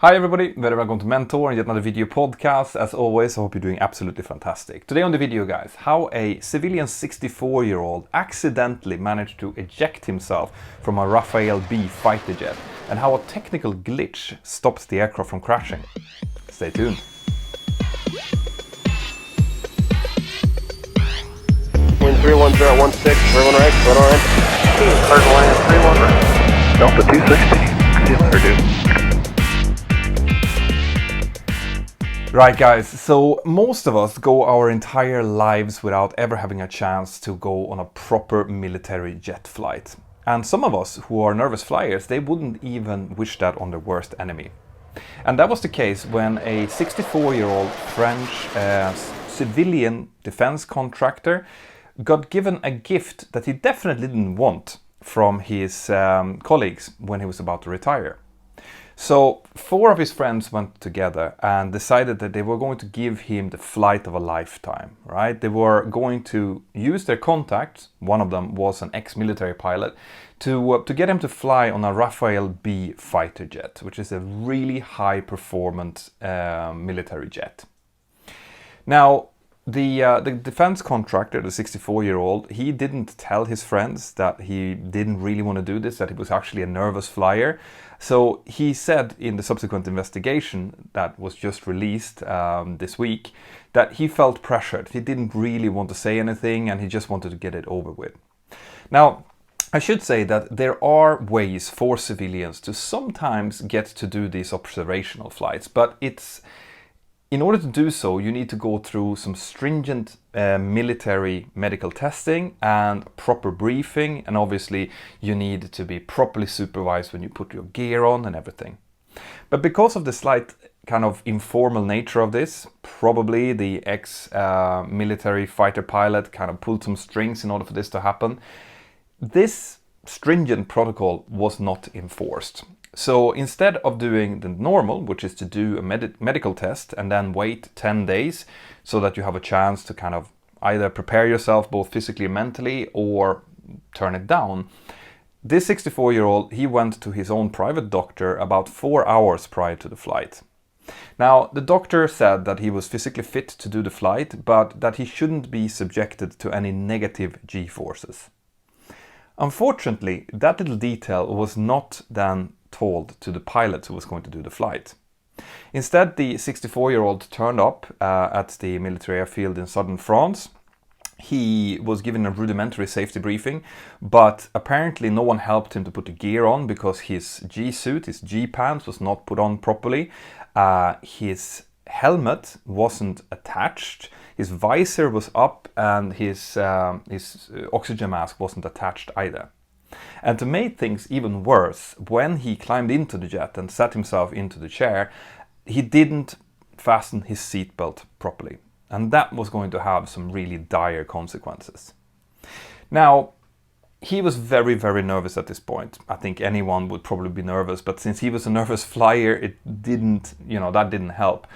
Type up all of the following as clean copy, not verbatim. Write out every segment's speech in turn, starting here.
Hi everybody, very welcome to Mentor and yet another video podcast. As always, I hope you're doing absolutely fantastic. Today on the video, guys, how a civilian 64-year-old accidentally managed to eject himself from a Rafale B Figher-jet and how a technical glitch stops the aircraft from crashing. Stay tuned. Wind 31016, everyone right, right on. Third line, 31 right. Delta 260, clear dude. Right guys, so most of us go our entire lives without ever having a chance to go on a proper military jet flight. And some of us who are nervous flyers, they wouldn't even wish that on their worst enemy. And that was the case when a 64-year-old French civilian defense contractor got given a gift that he definitely didn't want from his colleagues when he was about to retire. So 4 of his friends went together and decided that they were going to give him the flight of a lifetime, right? They were going to use their contacts, one of them was an ex-military pilot, to get him to fly on a Rafale B Figher-jet, which is a really high-performance military jet. Now, the defense contractor, the 64-year-old, he didn't tell his friends that he didn't really want to do this, that he was actually a nervous flyer. So he said in the subsequent investigation that was just released this week that he felt pressured. He didn't really want to say anything and he just wanted to get it over with. Now, I should say that there are ways for civilians to sometimes get to do these observational flights, but in order to do so, you need to go through some stringent military medical testing and proper briefing, and obviously you need to be properly supervised when you put your gear on and everything. But because of the slight kind of informal nature of this, probably the ex-military fighter pilot kind of pulled some strings in order for this to happen. This stringent protocol was not enforced. So instead of doing the normal, which is to do a medical test and then wait 10 days so that you have a chance to kind of either prepare yourself both physically and mentally or turn it down, this 64-year-old, he went to his own private doctor about 4 hours prior to the flight. Now, the doctor said that he was physically fit to do the flight, but that he shouldn't be subjected to any negative G-forces. Unfortunately, that little detail was not then told to the pilot who was going to do the flight. Instead, the 64-year-old turned up at the military airfield in southern France. He was given a rudimentary safety briefing, but apparently no one helped him to put the gear on because his G-suit, his G-pants was not put on properly. His helmet wasn't attached, his visor was up, and his oxygen mask wasn't attached either. And to make things even worse, when he climbed into the jet and sat himself into the chair, he didn't fasten his seatbelt properly. And that was going to have some really dire consequences. Now, he was very, very nervous at this point. I think anyone would probably be nervous, but since he was a nervous flyer, that didn't help.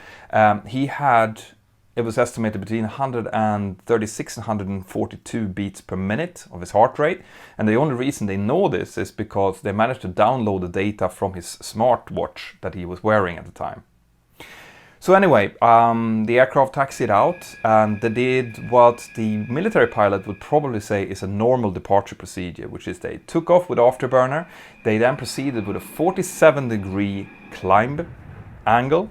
It was estimated between 136 and 142 beats per minute of his heart rate. And the only reason they know this is because they managed to download the data from his smartwatch that he was wearing at the time. So anyway, the aircraft taxied out and they did what the military pilot would probably say is a normal departure procedure, which is they took off with afterburner. They then proceeded with a 47-degree climb angle.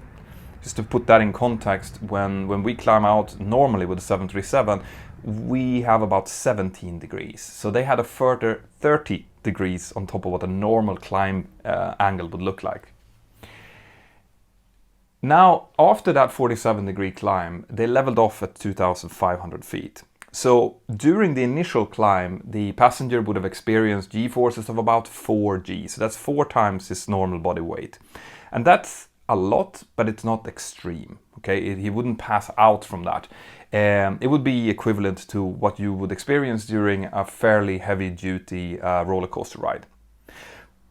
Just to put that in context, when we climb out normally with a 737, we have about 17 degrees. So they had a further 30 degrees on top of what a normal climb angle would look like. Now, after that 47-degree climb, they leveled off at 2,500 feet. So during the initial climb, the passenger would have experienced G-forces of about 4 G. So that's 4 times his normal body weight. And that's a lot, but it's not extreme. Okay, he wouldn't pass out from that. It would be equivalent to what you would experience during a fairly heavy-duty roller coaster ride.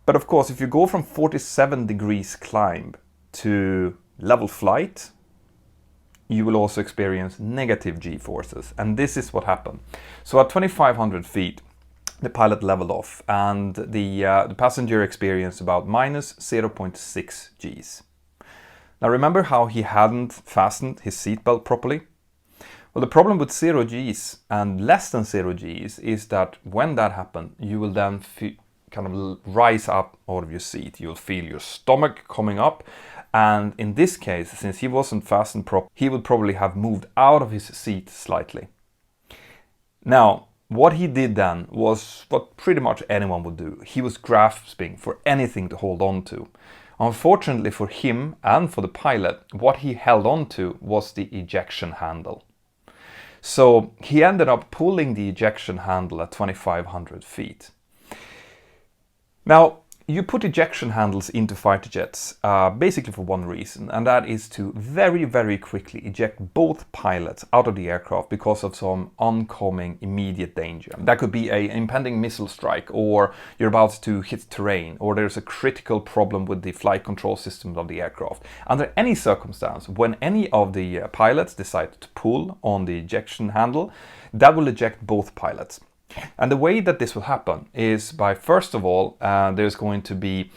But of course, if you go from 47 degrees climb to level flight, you will also experience negative G-forces, and this is what happened. So at 2,500 feet, the pilot leveled off, and the passenger experienced about minus 0.6 Gs. Now remember how he hadn't fastened his seatbelt properly? Well, the problem with 0 Gs and less than 0 Gs is that when that happens, you will then kind of rise up out of your seat. You'll feel your stomach coming up. And in this case, since he wasn't fastened properly, he would probably have moved out of his seat slightly. Now, what he did then was what pretty much anyone would do. He was grasping for anything to hold on to. Unfortunately for him and for the pilot, what he held on to was the ejection handle. So he ended up pulling the ejection handle at 2,500 feet. Now, you put ejection handles into fighter jets basically for one reason, and that is to very, very quickly eject both pilots out of the aircraft because of some oncoming immediate danger. That could be an impending missile strike, or you're about to hit terrain, or there's a critical problem with the flight control system of the aircraft. Under any circumstance, when any of the pilots decide to pull on the ejection handle, that will eject both pilots. And the way that this will happen is by, first of all, there's going to be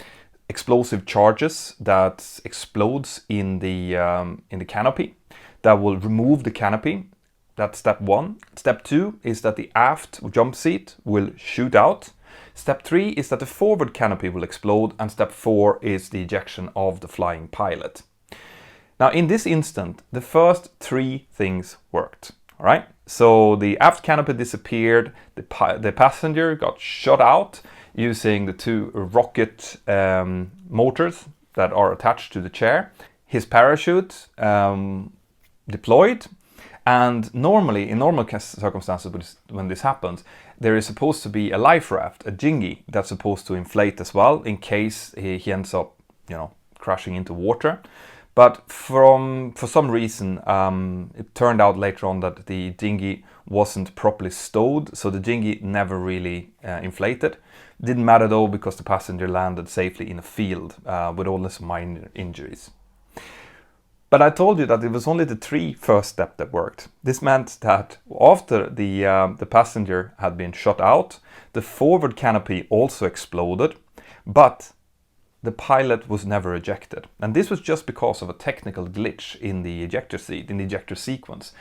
explosive charges that explodes in the canopy that will remove the canopy. That's step one. Step two is that the aft jump seat will shoot out. Step three is that the forward canopy will explode, and step four is the ejection of the flying pilot. Now, in this instant, the first three things worked. All right, so the aft canopy disappeared, the passenger got shot out using the two rocket motors that are attached to the chair. His parachute deployed, and normally, in normal circumstances when this happens, there is supposed to be a life raft, a dinghy, that's supposed to inflate as well in case he ends up, crashing into water. But for some reason, it turned out later on that the dinghy wasn't properly stowed, so the dinghy never really inflated. Didn't matter though, because the passenger landed safely in a field with only some minor injuries. But I told you that it was only the three first steps that worked. This meant that after the passenger had been shot out, the forward canopy also exploded, but the pilot was never ejected. And this was just because of a technical glitch in the ejector seat, in the ejector sequence.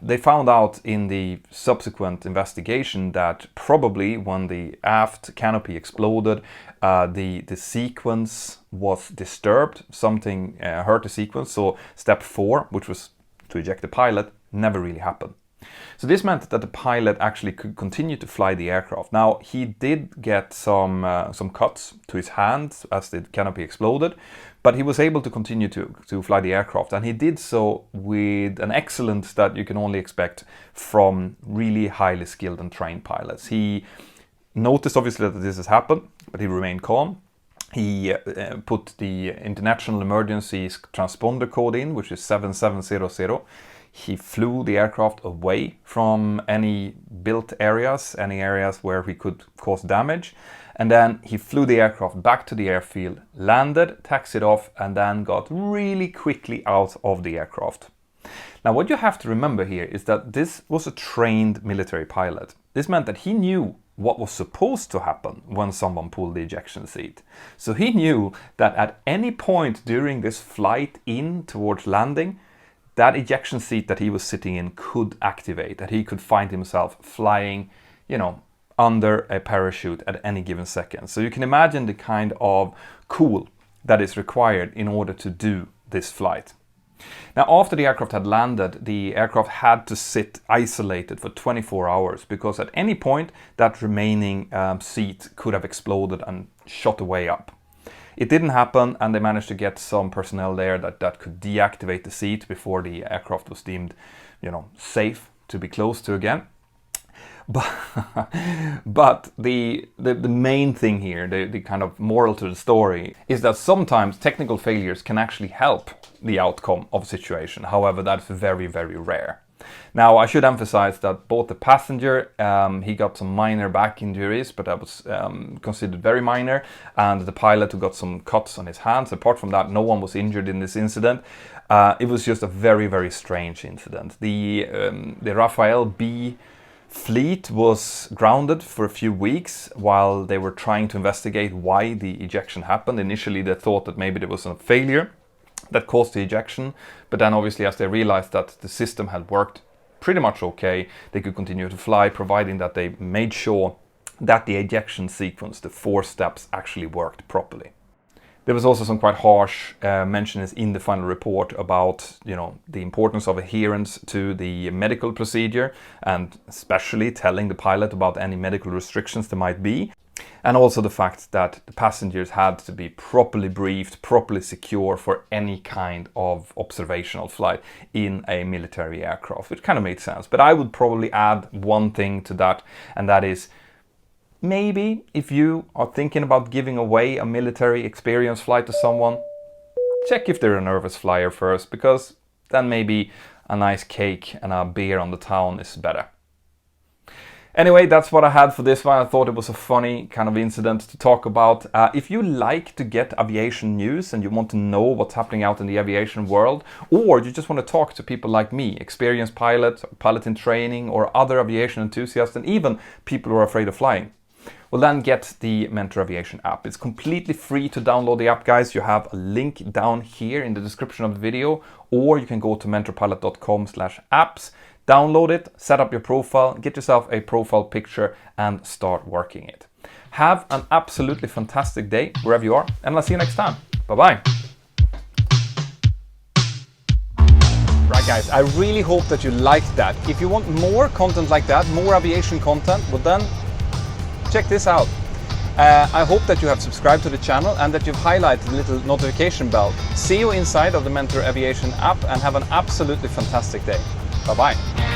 They found out in the subsequent investigation that probably when the aft canopy exploded, the sequence was disturbed. Something hurt the sequence. So step 4, which was to eject the pilot, never really happened. So this meant that the pilot actually could continue to fly the aircraft. Now, he did get some cuts to his hands as the canopy exploded, but he was able to continue to fly the aircraft, and he did so with an excellence that you can only expect from really highly skilled and trained pilots. He noticed obviously that this has happened, but he remained calm. He put the international emergency transponder code in, which is 7700. He flew the aircraft away from any built areas, any areas where he could cause damage. And then he flew the aircraft back to the airfield, landed, taxied off, and then got really quickly out of the aircraft. Now, what you have to remember here is that this was a trained military pilot. This meant that he knew what was supposed to happen when someone pulled the ejection seat. So he knew that at any point during this flight in towards landing, that ejection seat that he was sitting in could activate, that he could find himself flying, under a parachute at any given second. So you can imagine the kind of cool that is required in order to do this flight. Now, after the aircraft had landed, the aircraft had to sit isolated for 24 hours because at any point that remaining seat could have exploded and shot away up. It didn't happen, and they managed to get some personnel there that could deactivate the seat before the aircraft was deemed, safe to be close to again. But the main thing here, the kind of moral to the story, is that sometimes technical failures can actually help the outcome of a situation. However, that's very, very rare. Now, I should emphasize that both the passenger, he got some minor back injuries, but that was considered very minor, and the pilot, who got some cuts on his hands. Apart from that, no one was injured in this incident. It was just a very, very strange incident. The Rafale B fleet was grounded for a few weeks while they were trying to investigate why the ejection happened. Initially, they thought that maybe there was a failure that caused the ejection. But then obviously as they realized that the system had worked pretty much okay, they could continue to fly, providing that they made sure that the ejection sequence, the 4 steps, actually worked properly. There was also some quite harsh mentions in the final report about, you know, the importance of adherence to the medical procedure, and especially telling the pilot about any medical restrictions there might be. And also the fact that the passengers had to be properly briefed, properly secure for any kind of observational flight in a military aircraft, which kind of made sense. But I would probably add one thing to that, and that is, maybe if you are thinking about giving away a military experience flight to someone, check if they're a nervous flyer first, because then maybe a nice cake and a beer on the town is better. Anyway, that's what I had for this one. I thought it was a funny kind of incident to talk about. If you like to get aviation news and you want to know what's happening out in the aviation world, or you just want to talk to people like me, experienced pilots, pilot in training, or other aviation enthusiasts, and even people who are afraid of flying, well, then get the Mentor Aviation app. It's completely free to download the app, guys. You have a link down here in the description of the video, or you can go to mentorpilot.com/apps, download it, set up your profile, get yourself a profile picture, and start working it. Have an absolutely fantastic day wherever you are, and I'll see you next time. Bye-bye. Right, guys, I really hope that you liked that. If you want more content like that, more aviation content, well then, check this out. I hope that you have subscribed to the channel and that you've highlighted the little notification bell. See you inside of the Mentor Aviation app, and have an absolutely fantastic day. Bye-bye.